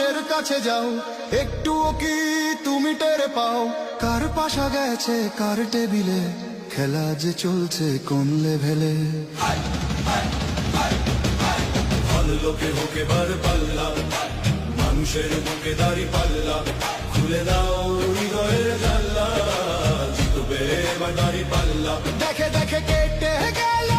মানুষের কাছে যাও, একটুও কি তুমি টের পাও কার পাশা গেছে কার টেবিলে, খেলা যে চলছে কোন লেভেলে। ভালো লোকে হোক এবার পাল্লা, মানুষের বুকে দাড়ি পাল্লা, খুলে দাও হৃদয়ের জানলা, জিতবে এবার দাড়ি পাল্লা। দেখে দেখে কেটে গেল